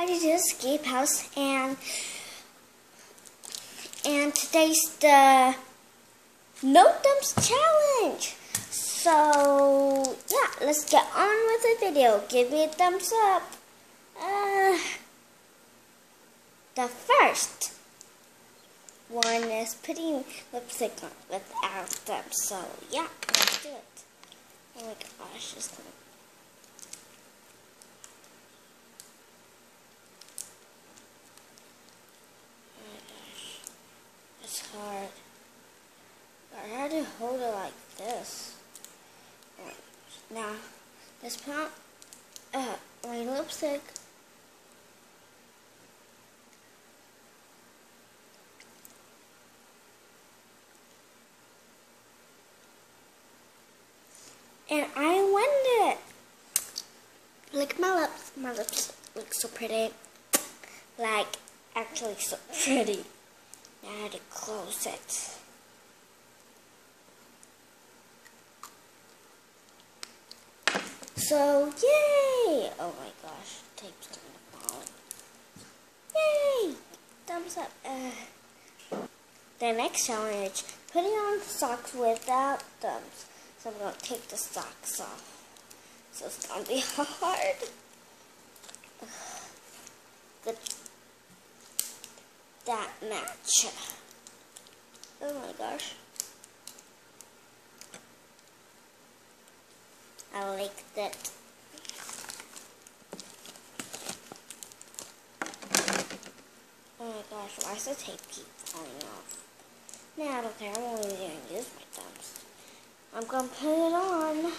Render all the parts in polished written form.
This is Escape House, and today's the No Dumps Challenge. So yeah, let's get on with the video. Give me a thumbs up. The first one is putting lipstick on without them. So yeah, let's do it. Oh my gosh, it's gonna. It's hard. I had to hold it like this. Now, let's put on my lipstick. And I won it. Look at my lips. My lips look so pretty. Like, actually so pretty. Now I had to close it. So, yay! Oh my gosh, tape's gonna fall. Yay! Thumbs up. The next challenge, putting on socks without thumbs. So I'm gonna take the socks off. So it's gonna be hard. Good. That match. Oh my gosh. I like that. Oh my gosh, why does the tape keep falling off? Nah, I don't care. I'm only going to use my thumbs. I'm going to put it on.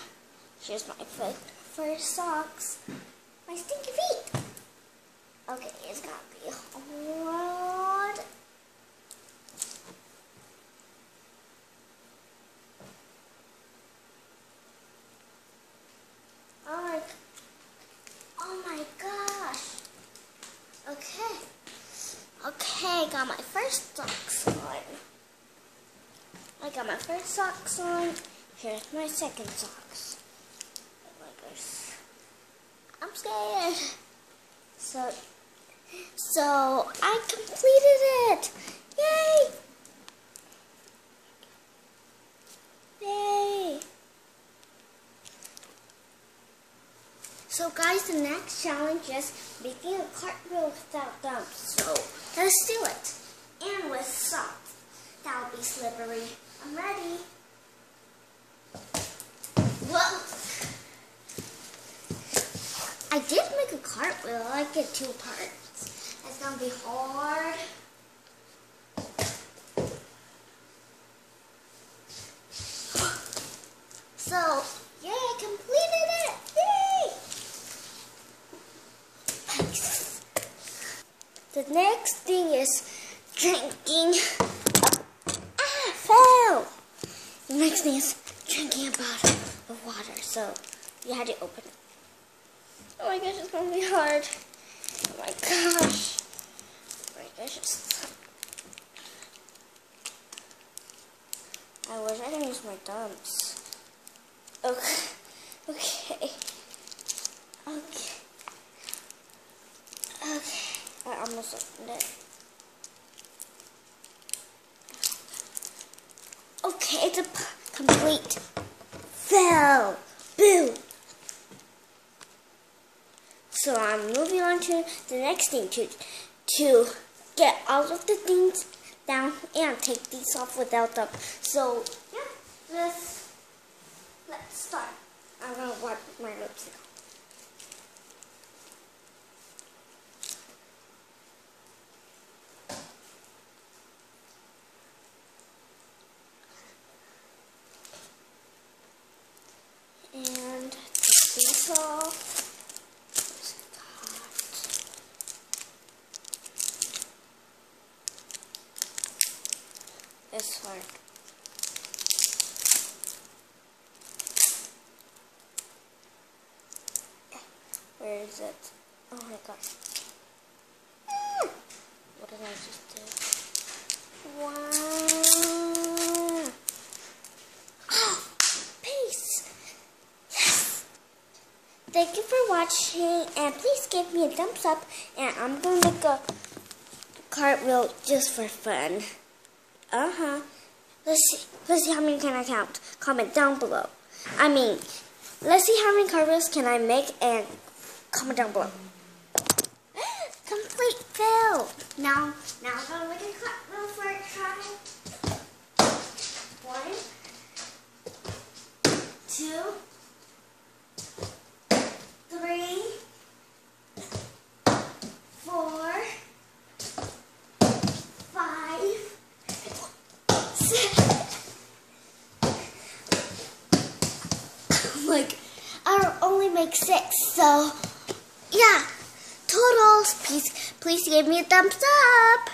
Here's my first socks. My stinky feet. Okay, it's going to be hard. Oh my gosh. Okay, got my first socks on. I got my first socks on. Here's my second socks. Oh my gosh. I'm scared. So I completed it. Yay! Yay! So guys, the next challenge is making a cartwheel without dumps. So let's do it. And with socks. That'll be slippery. I'm ready. Whoa! I did make a cartwheel. I like it 2 parts. It's gonna be hard. So, yay, I completed it! Yay! Thanks. The next thing is drinking. Fell! The next thing is drinking a bottle of water. So, you had to open it. Oh my gosh, it's gonna be hard. Oh my gosh. Oh my gosh. I wish I didn't use my thumbs. Okay. I almost opened it. Okay, it's a complete fail. Boo. So I'm moving on to the next thing to get all of the things down and take these off without them. So yeah, let's start. I'm gonna wipe my lips now. And take these off. It's hard. Where is it? Oh my gosh. What did I just do? Wow. Oh, peace. Yes. Thank you for watching, and please give me a thumbs up. And I'm going to make a cartwheel just for fun. Let's see how many can I count. Comment down below. Let's see how many cartwheels can I make and comment down below. Complete fail. Now I'm gonna make a cartwheel for a try. 1, 2, 3, 4, 5, 6. I'll only make 6, so yeah. Totals, please give me a thumbs up.